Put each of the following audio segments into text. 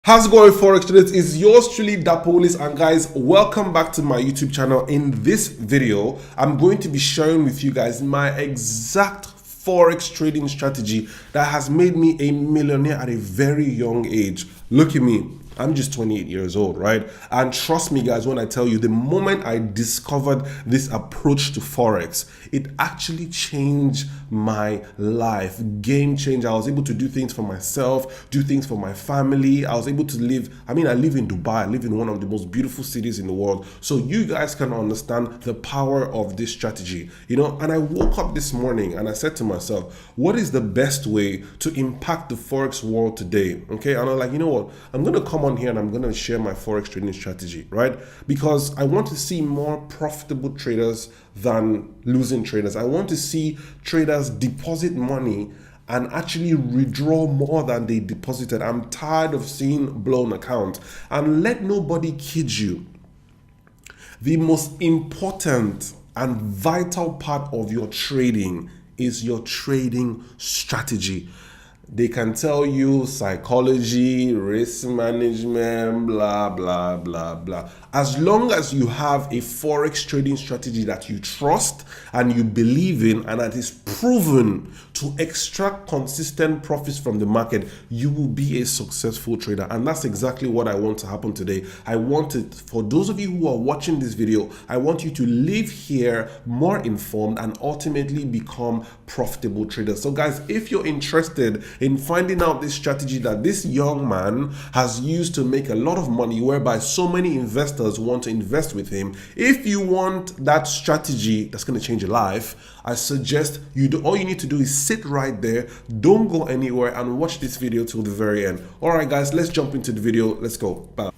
How's it going, Forex traders? It's yours truly, DAPO, and guys, welcome back to my YouTube channel. In this video, I'm going to be sharing with you guys my exact Forex trading strategy that has made me a millionaire at a very young age. Look at me. I'm just 28 years old, right? And trust me, guys, when I tell you, the moment I discovered this approach to Forex, it actually changed my life. Game changer. I was able to do things for myself, do things for my family. I was able to live. I live in Dubai. I live in one of the most beautiful cities in the world. So you guys can understand the power of this strategy, And I woke up this morning and I said to myself, what is the best way to impact the Forex world today? Okay. And I'm like, you know what? I'm going to come on here and I'm going to share my Forex trading strategy, right? Because I want to see more profitable traders than losing traders. I want to see traders deposit money and actually withdraw more than they deposited. I'm tired of seeing blown accounts. And let nobody kid you. The most important and vital part of your trading is your trading strategy. They can tell you psychology, risk management, blah, blah, blah, blah. As long as you have a Forex trading strategy that you trust and you believe in and that is proven to extract consistent profits from the market, you will be a successful trader. And that's exactly what I want to happen today. I want it, for those of you who are watching this video, I want you to leave here more informed and ultimately become profitable traders. So guys, if you're interested in finding out this strategy that this young man has used to make a lot of money, whereby so many investors want to invest with him, if you want that strategy that's going to change your life, I suggest all you need to do is sit right there, don't go anywhere, and watch this video till the very end. All right guys, let's jump into the video. Let's go. Bye.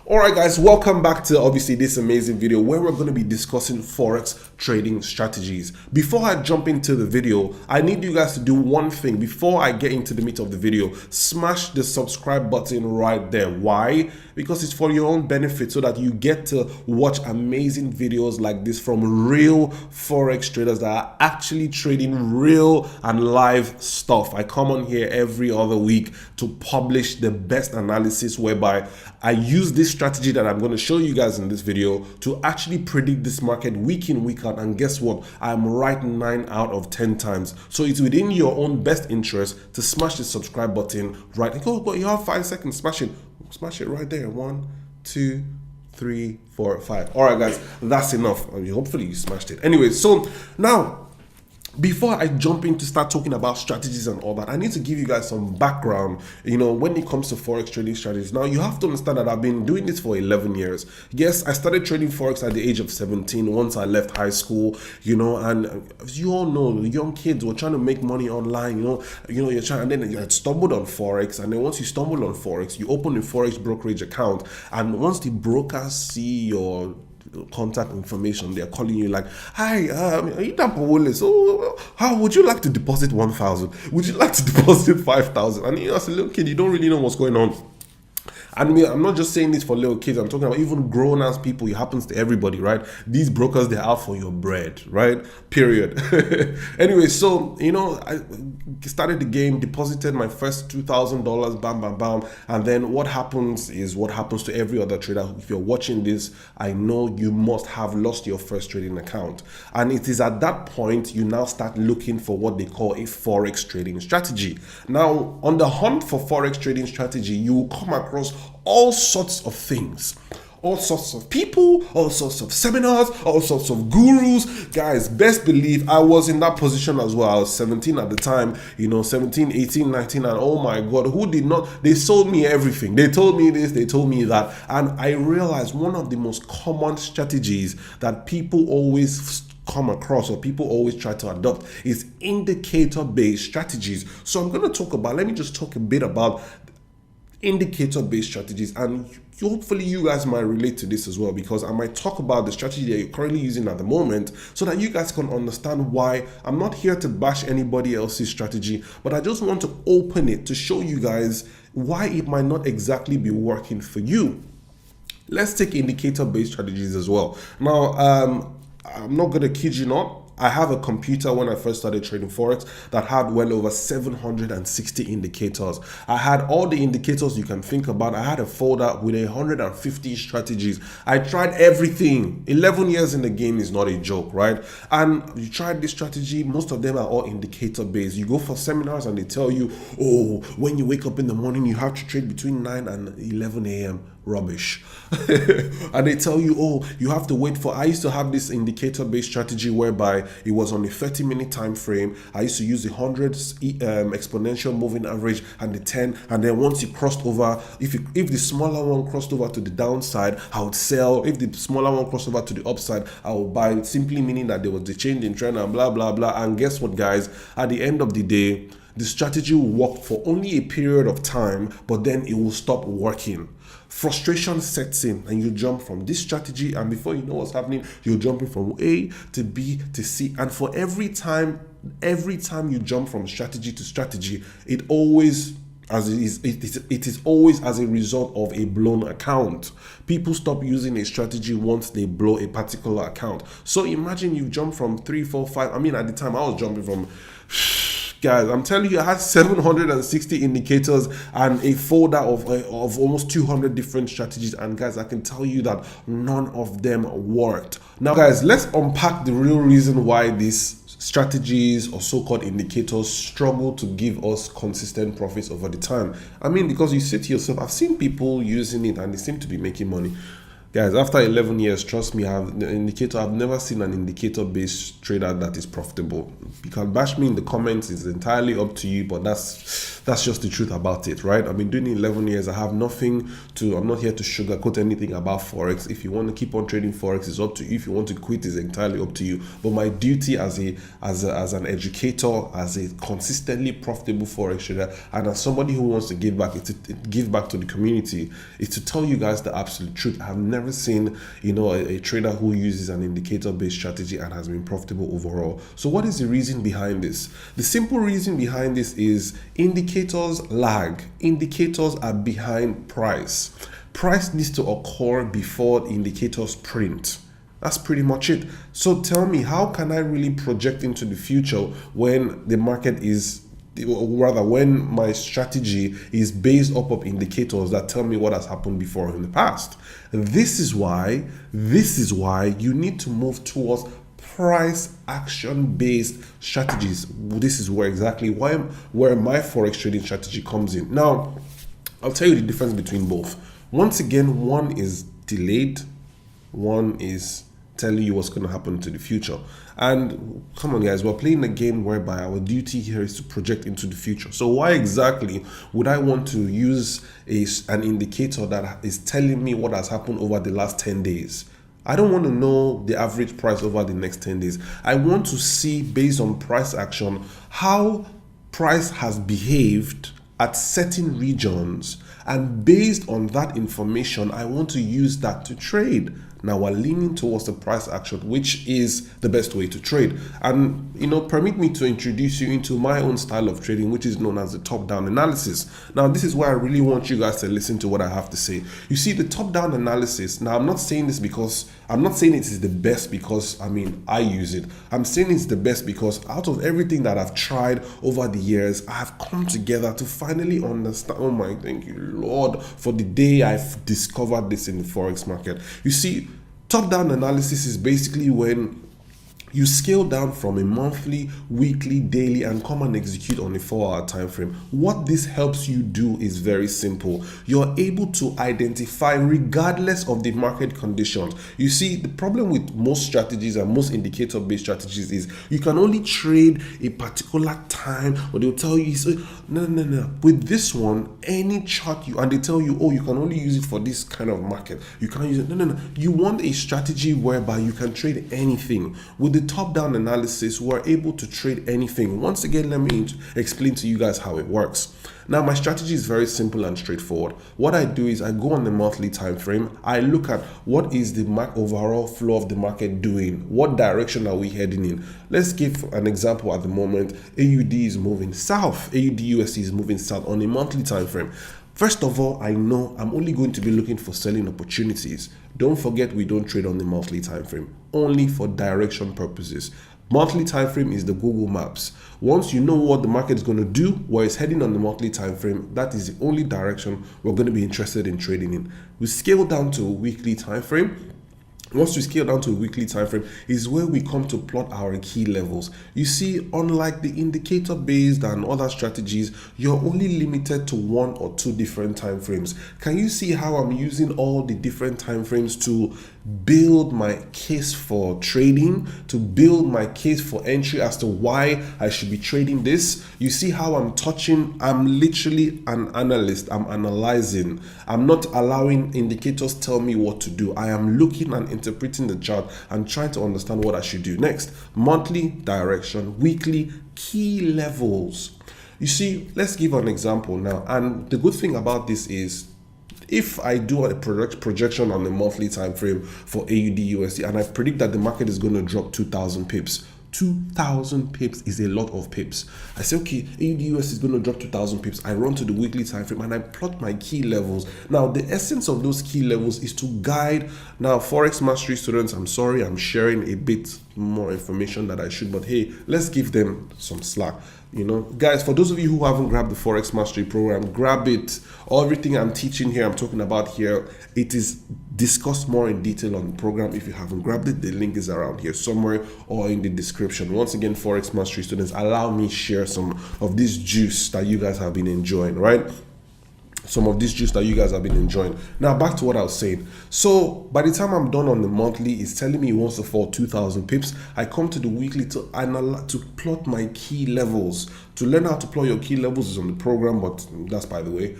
Alright guys, welcome back to obviously this amazing video where we're going to be discussing Forex trading strategies. Before I jump into the video, I need you guys to do one thing before I get into the meat of the video. Smash the subscribe button right there. Why? Because it's for your own benefit, so that you get to watch amazing videos like this from real Forex traders that are actually trading real and live stuff. I come on here every other week to publish the best analysis, whereby I use this strategy that I'm going to show you guys in this video to actually predict this market week in, week out. And guess what? I'm right 9 out of 10 times. So it's within your own best interest to smash the subscribe button right. Go, you have 5 seconds. Smash it right there. 1, 2, 3, 4, 5. All right, guys, that's enough. Hopefully you smashed it. Anyway, so now, before I jump in to start talking about strategies and all that, I need to give you guys some background, when it comes to Forex trading strategies. Now, you have to understand that I've been doing this for 11 years. Yes, I started trading Forex at the age of 17 once I left high school, and as you all know, young kids were trying to make money online, you're trying, and then you had stumbled on Forex, and then once you stumbled on Forex, you open a Forex brokerage account, and once the brokers see your contact information, they're calling you like, hi, are you DAPO? So how would you like to deposit 1,000? Would you like to deposit 5,000? And as a little kid, you don't really know what's going on. And I'm not just saying this for little kids, I'm talking about even grown-ass people. It happens to everybody, right? These brokers, they're out for your bread, right? Period. Anyway, so, I started the game, deposited my first $2,000, bam, bam, bam. And then what happens is what happens to every other trader. If you're watching this, I know you must have lost your first trading account. And it is at that point, you now start looking for what they call a Forex trading strategy. Now, on the hunt for Forex trading strategy, you will come across all sorts of things, all sorts of people, all sorts of seminars, all sorts of gurus. Guys, best believe I was in that position as well. I was 17 at the time, 17, 18, 19, and oh my God, who did not? They sold me everything. They told me this, they told me that. And I realized one of the most common strategies that people always come across or people always try to adopt is indicator-based strategies. So I'm going to let me just talk a bit about indicator-based strategies, and hopefully you guys might relate to this as well, because I might talk about the strategy that you're currently using at the moment so that you guys can understand why. I'm not here to bash anybody else's strategy, but I just want to open it to show you guys why it might not exactly be working for you. Let's take indicator-based strategies as well. Now, I'm not going to kid you not, I have a computer when I first started trading Forex that had well over 760 indicators. I had all the indicators you can think about. I had a folder with 150 strategies. I tried everything. 11 years in the game is not a joke, right? And you tried this strategy, most of them are all indicator based. You go for seminars and they tell you, oh, when you wake up in the morning, you have to trade between 9 and 11 a.m. Rubbish. And they tell you, oh, you have to wait for, I used to have this indicator based strategy whereby it was on a 30-minute time frame. I used to use the 100 exponential moving average and the 10, and then once you crossed over, if the smaller one crossed over to the downside, I would sell. If the smaller one crossed over to the upside, I would buy, simply meaning that there was the change in trend and blah blah blah. And guess what, guys, at the end of the day, the strategy will work for only a period of time, but then it will stop working. Frustration sets in and you jump from this strategy, and before you know what's happening, you're jumping from A to B to C. And for every time you jump from strategy to strategy, it is always as a result of a blown account. People stop using a strategy once they blow a particular account. So imagine you jump from 3, 4, 5. I mean, at the time I was jumping from guys, I'm telling you, I had 760 indicators and a folder of almost 200 different strategies. And guys, I can tell you that none of them worked. Now, guys, let's unpack the real reason why these strategies or so-called indicators struggle to give us consistent profits over the time. I mean, because you say to yourself, I've seen people using it and they seem to be making money. Guys, after 11 years, trust me, I've never seen an indicator-based trader that is profitable. You can bash me in the comments, it's entirely up to you, but that's just the truth about it, right? I've been doing it 11 years. I'm not here to sugarcoat anything about Forex. If you want to keep on trading Forex, it's up to you. If you want to quit, it's entirely up to you. But my duty as an educator, as a consistently profitable Forex trader, and as somebody who wants to give back to the community, is to tell you guys the absolute truth. I've never seen a trader who uses an indicator-based strategy and has been profitable overall. So what is the reason behind this? The simple reason behind this is indicators lag. Indicators are behind price. Price needs to occur before indicators print. That's pretty much it. So tell me, how can I really project into the future when the market is, or rather when my strategy is based off of indicators that tell me what has happened before in the past? This is why you need to move towards price action based strategies. This is where my Forex trading strategy comes in. Now, I'll tell you the difference between both. Once again, one is delayed, one is telling you what's going to happen to the future. And come on, guys, we're playing a game whereby our duty here is to project into the future. So why exactly would I want to use an indicator that is telling me what has happened over the last 10 days? I don't want to know the average price over the next 10 days. I want to see, based on price action, how price has behaved at certain regions, and based on that information, I want to use that to trade. Now we're leaning towards the price action, which is the best way to trade. And permit me to introduce you into my own style of trading, which is known as the top-down analysis. Now this is where I really want you guys to listen to what I have to say. You see, the top-down analysis, now I'm not saying it is the best because I use it. I'm saying it's the best because out of everything that I've tried over the years, I have come together to finally understand. Oh my, thank you Lord for the day I've discovered this in the Forex market. You see, top-down analysis is basically when you scale down from a monthly, weekly, daily, and come and execute on a 4-hour time frame. What this helps you do is very simple. You're able to identify regardless of the market conditions. You see, the problem with most strategies and most indicator-based strategies is you can only trade a particular time, or they'll tell you, no. With this one, any chart and they tell you, oh, you can only use it for this kind of market. You can't use it. No. You want a strategy whereby you can trade anything. With the top-down analysis, we're able to trade anything. Once again, let me explain to you guys how it works. Now, my strategy is very simple and straightforward. What I do is I go on the monthly time frame. I look at what is the overall flow of the market doing. What direction are we heading in? Let's give an example. At the moment, AUD is moving south. AUD-USD is moving south on a monthly time frame. First of all, I know I'm only going to be looking for selling opportunities. Don't forget, we don't trade on the monthly time frame, only for direction purposes. Monthly time frame is the Google Maps. Once you know what the market is going to do, where it's heading on the monthly time frame, that is the only direction we're going to be interested in trading in. We scale down to a weekly time frame. Once we scale down to a weekly time frame is where we come to plot our key levels. You see, unlike the indicator based and other strategies, you're only limited to 1 or 2 different time frames. Can you see how I'm using all the different time frames to build my case for trading, to build my case for entry as to why I should be trading this? You see how I'm literally an analyst. I'm analyzing. I'm not allowing indicators tell me what to do. I am looking and interpreting the chart and trying to understand what I should do next. Monthly direction, weekly key levels. You see, let's give an example now. And the good thing about this is, if I do a projection on the monthly time frame for AUD USD and I predict that the market is going to drop 2,000 pips, 2,000 pips is a lot of pips. I say, okay, AUD US is going to drop 2,000 pips. I run to the weekly time frame and I plot my key levels. Now, the essence of those key levels is to guide. Now, Forex Mastery students, I'm sorry, I'm sharing a bit more information that I should, but hey, let's give them some slack. You know, guys, for those of you who haven't grabbed the Forex Mastery program, grab it. Everything I'm teaching here, I'm talking about here, it is discussed more in detail on the program. If you haven't grabbed it, the link is around here somewhere or in the description. Once again, Forex Mastery students, allow me share some of this juice that you guys have been enjoying, right? Some of this juice that you guys have been enjoying. Now back to what I was saying. So by the time I'm done on the monthly, it's telling me it wants to fall 2,000 pips. I come to the weekly to plot my key levels. To learn how to plot your key levels is on the program, but that's by the way.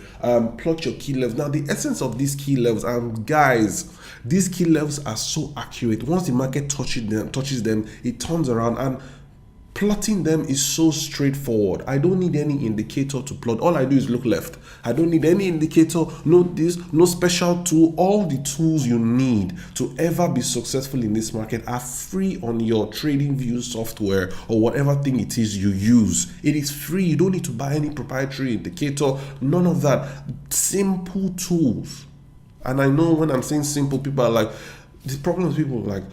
Plot your key levels. Now the essence of these key levels, guys, these key levels are so accurate. Once the market touches them, it turns around, and plotting them is so straightforward. I don't need any indicator to plot. All I do is look left. I don't need any indicator, no special tool. All the tools you need to ever be successful in this market are free on your TradingView software or whatever thing it is you use. It is free. You don't need to buy any proprietary indicator, none of that. Simple tools. And I know when I'm saying simple, people are like, the problem with people are like,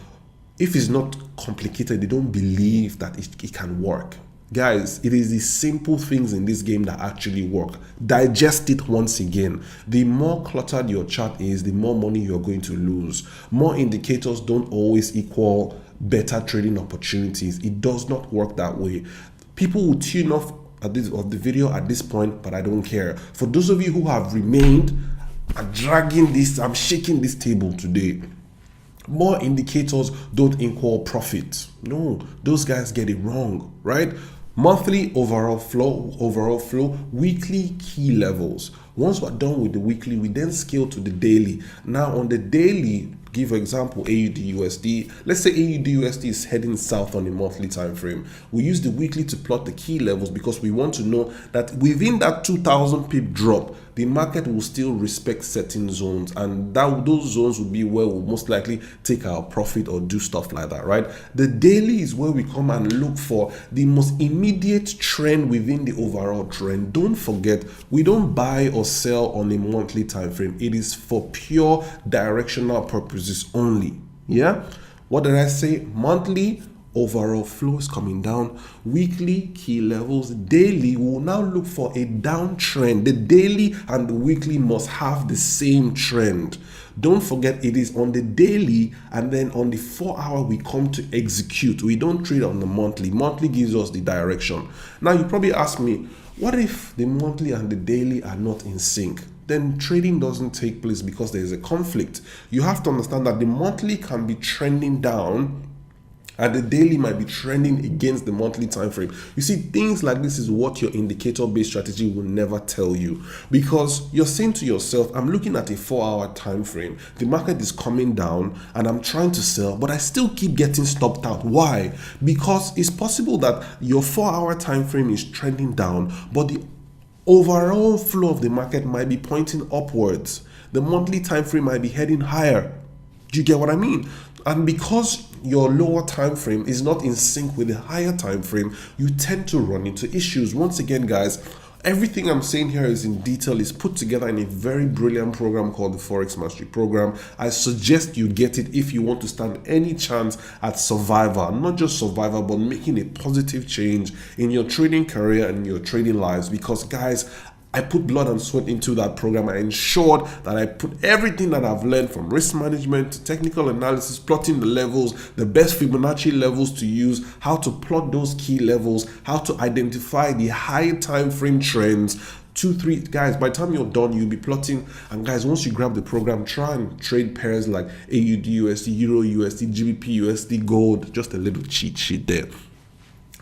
if it's not complicated, they don't believe that it can work. Guys, it is the simple things in this game that actually work. Digest it once again. The more cluttered your chart is, the more money you're going to lose. More indicators don't always equal better trading opportunities. It does not work that way. People will tune off of the video at this point, but I don't care. For those of you who have remained, I'm shaking this table today. More indicators don't equal profit. No, those guys get it wrong, right? Monthly overall flow, weekly key levels. Once we're done with the weekly, we then scale to the daily. Now on the daily, give example AUD USD. Let's say AUD USD is heading south on a monthly time frame. We use the weekly to plot the key levels because we want to know that within that 2,000 pip drop, the market will still respect certain zones, and those zones will be where we'll most likely take our profit or do stuff like that, right? The daily is where we come and look for the most immediate trend within the overall trend. Don't forget, we don't buy or sell on a monthly time frame. It is for pure directional purposes only. Yeah, what did I say? Monthly overall flow is coming down, weekly key levels, daily will now look for a downtrend. The daily and the weekly must have the same trend. Don't forget, it is on the daily, and then on the 4-hour we come to execute. We don't trade on the monthly. Monthly gives us the direction. Now you probably ask me, what if the monthly and the daily are not in sync? Then trading doesn't take place because there is a conflict. You have to understand that the monthly can be trending down and the daily might be trending against the monthly time frame. You see, things like this is what your indicator-based strategy will never tell you, because you're saying to yourself, I'm looking at a 4-hour time frame. The market is coming down and I'm trying to sell, but I still keep getting stopped out. Why? Because it's possible that your 4-hour time frame is trending down, but the overall flow of the market might be pointing upwards. The monthly time frame might be heading higher. Do you get what I mean? And because your lower time frame is not in sync with the higher time frame, you tend to run into issues. Once again, guys, Everything I'm saying here is in detail, is put together in a very brilliant program called the Forex Mastery Program. I suggest you get it if you want to stand any chance at survival, not just survival, but making a positive change in your trading career and your trading lives. Because guys, I put blood and sweat into that program. I ensured that I put everything that I've learned, from risk management to technical analysis, plotting the levels, the best Fibonacci levels to use, how to plot those key levels, how to identify the high time frame trends. 2-3 guys, by the time you're done, you'll be plotting. And guys, once you grab the program, try and trade pairs like AUD USD, Euro USD, GBP USD, gold. Just a little cheat sheet there.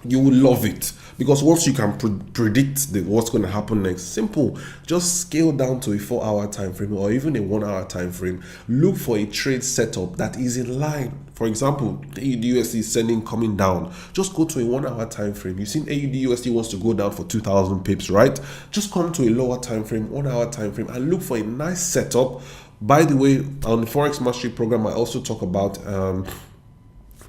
You will love it, because once you can predict what's going to happen next, simple, just scale down to a 4-hour time frame or even a 1-hour time frame. Look for a trade setup that is in line. For example, the AUD USD is sending coming down. Just go to a 1-hour time frame. You've seen AUD USD wants to go down for 2,000 pips, right? Just come to a lower time frame, 1-hour time frame, and look for a nice setup. By the way, on the Forex Mastery Program, I also talk about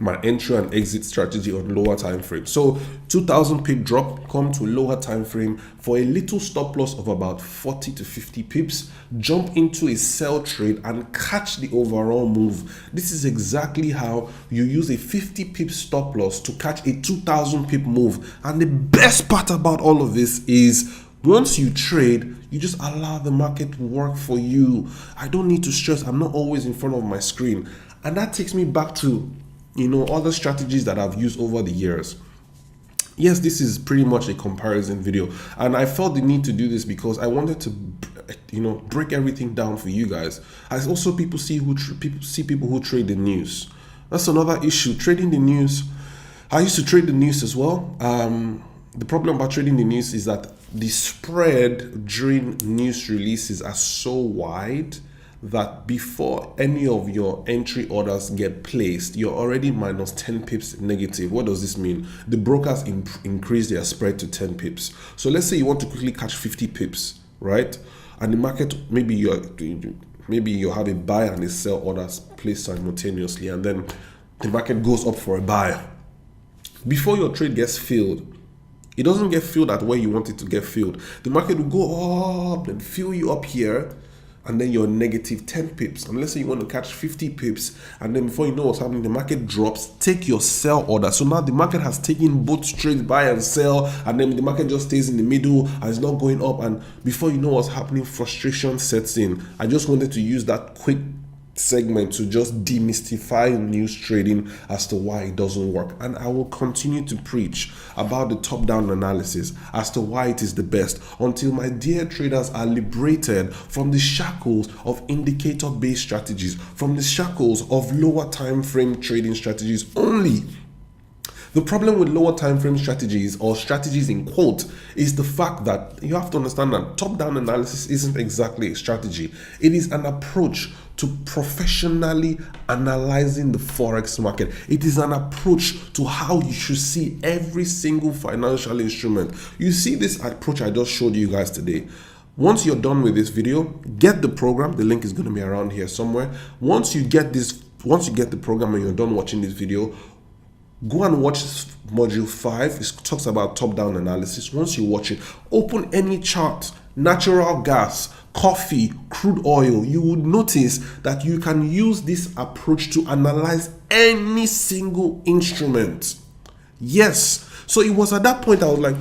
my entry and exit strategy on lower time frame. So 2,000 pip drop, come to lower time frame for a little stop loss of about 40 to 50 pips, jump into a sell trade and catch the overall move. This is exactly how you use a 50 pip stop loss to catch a 2,000 pip move. And the best part about all of this is, once you trade, you just allow the market to work for you. I don't need to stress. I'm not always in front of my screen. And that takes me back to other strategies that I've used over the years. Yes, this is pretty much a comparison video, and I felt the need to do this because I wanted to break everything down for you guys. As also people see people who trade the news. That's another issue, trading the news. I used to trade the news as well. The problem about trading the news is that the spread during news releases are so wide that before any of your entry orders get placed, you're already minus 10 pips negative. What does this mean? The brokers increase their spread to 10 pips. So let's say you want to quickly catch 50 pips, right? And the market, maybe you have a buy and a sell orders placed simultaneously, and then the market goes up for a buy. Before your trade gets filled, it doesn't get filled at where you want it to get filled. The market will go up and fill you up here, and then you're negative 10 pips. And let's say you want to catch 50 pips, and then before you know what's happening, the market drops. Take your sell order. So now the market has taken both trades, buy and sell, and then the market just stays in the middle and it's not going up. And before you know what's happening, frustration sets in. I just wanted to use that quick segment to just demystify news trading as to why it doesn't work. And I will continue to preach about the top-down analysis as to why it is the best, until my dear traders are liberated from the shackles of indicator-based strategies, from the shackles of lower time frame trading strategies only. The problem with lower time frame strategies, or strategies in quote, is the fact that you have to understand that top-down analysis isn't exactly a strategy. It is an approach to professionally analyzing the Forex market. It is an approach to how you should see every single financial instrument. You see this approach I just showed you guys today. Once you're done with this video, get the program. The link is going to be around here somewhere. Once you get the program and you're done watching this video, go and watch module 5. It talks about top-down analysis. Once you watch it, open any chart, natural gas, coffee, crude oil. You would notice that you can use this approach to analyze any single instrument. Yes. So it was at that point I was like,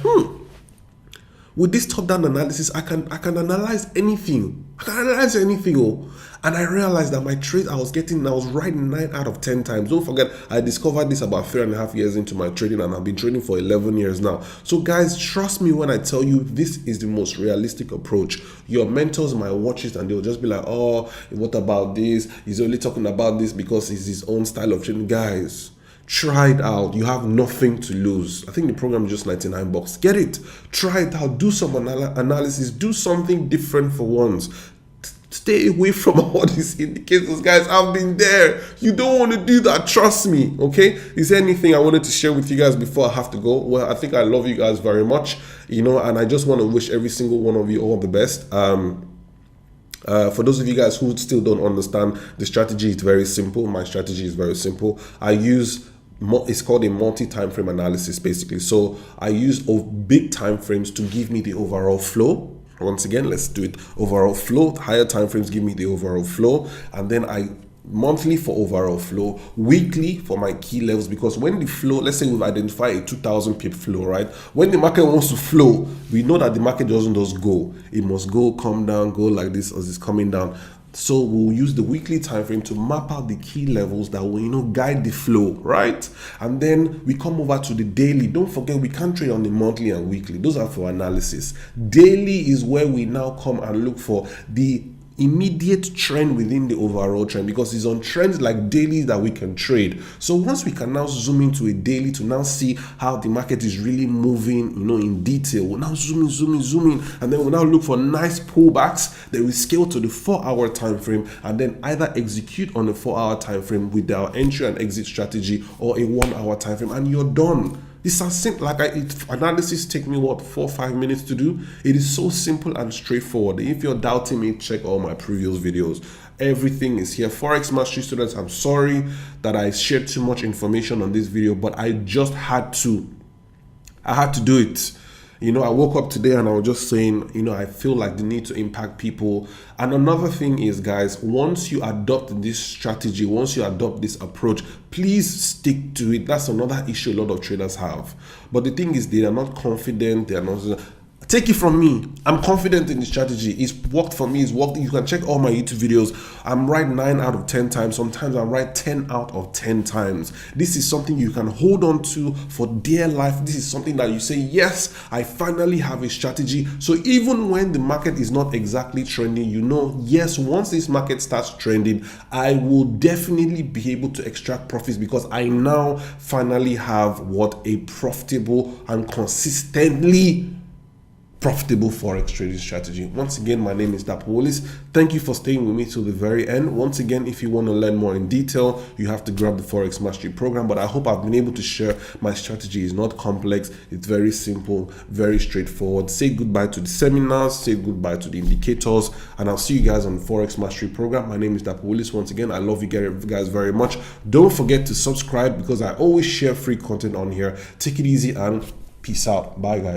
with this top-down analysis, I can analyze anything. I can analyze anything. And I realized that my trades I was right 9 out of 10 times. Don't forget, I discovered this about 3.5 years into my trading, and I've been trading for 11 years now. So guys, trust me when I tell you this is the most realistic approach. Your mentors might watch it and they'll just be like, oh, what about this? He's only talking about this because it's his own style of trading. Guys, try it out. You have nothing to lose. I think the program is just $99. Get it. Try it out. Do some analysis. Do something different for once. Stay away from all these indicators, guys. I've been there. You don't want to do that. Trust me. Okay. Is there anything I wanted to share with you guys before I have to go? Well, I think I love you guys very much, and I just want to wish every single one of you all the best. For those of you guys who still don't understand the strategy, it's very simple. My strategy is very simple. I use it's called a multi-time frame analysis basically. So I use big time frames to give me the overall flow. Once again, let's do it. Overall flow, higher time frames give me the overall flow, and then I monthly for overall flow, weekly for my key levels, because when the flow, let's say we've identified a 2000 pip flow, right? When the market wants to flow, we know that the market doesn't just go. It must go, come down, go like this as it's coming down. So we'll use the weekly time frame to map out the key levels that will, guide the flow, right? And then we come over to the daily. Don't forget, we can't trade on the monthly and weekly. Those are for analysis. Daily is where we now come and look for the immediate trend within the overall trend, because it's on trends like daily that we can trade. So once we can now zoom into a daily to now see how the market is really moving, in detail, we'll now zoom in, and then we'll now look for nice pullbacks. Then we scale to the 4-hour time frame, and then either execute on a 4-hour time frame with our entry and exit strategy, or a 1-hour time frame, and you're done. This is simple. Analysis take me 4-5 minutes to do. It is so simple and straightforward. If you're doubting me, check all my previous videos. Everything is here. Forex Mastery students, I'm sorry that I shared too much information on this video, but I just had to. I had to do it. I woke up today and I was just saying, I feel like the need to impact people. And another thing is, guys, once you adopt this strategy, once you adopt this approach, please stick to it. That's another issue a lot of traders have. But the thing is, they are not confident. They are not. Take it from me, I'm confident in the strategy. It's worked for me. It's worked. You can check all my YouTube videos. I'm right 9 out of 10 times. Sometimes I'm right 10 out of 10 times. This is something you can hold on to for dear life. This is something that you say, yes, I finally have a strategy. So even when the market is not exactly trending, yes, once this market starts trending, I will definitely be able to extract profits, because I now finally have a profitable and consistently profitable forex trading strategy. Once again, my name is DAPO. Thank you for staying with me till the very end. Once again, if you want to learn more in detail, you have to grab the Forex Mastery program. But I hope I've been able to share my strategy. Is not complex. It's very simple, very straightforward. Say goodbye to the seminars, say goodbye to the indicators, and I'll see you guys on the Forex Mastery program. My name is DAPO. Once again, I love you guys very much. Don't forget to subscribe, because I always share free content on here. Take it easy and peace out. Bye, guys.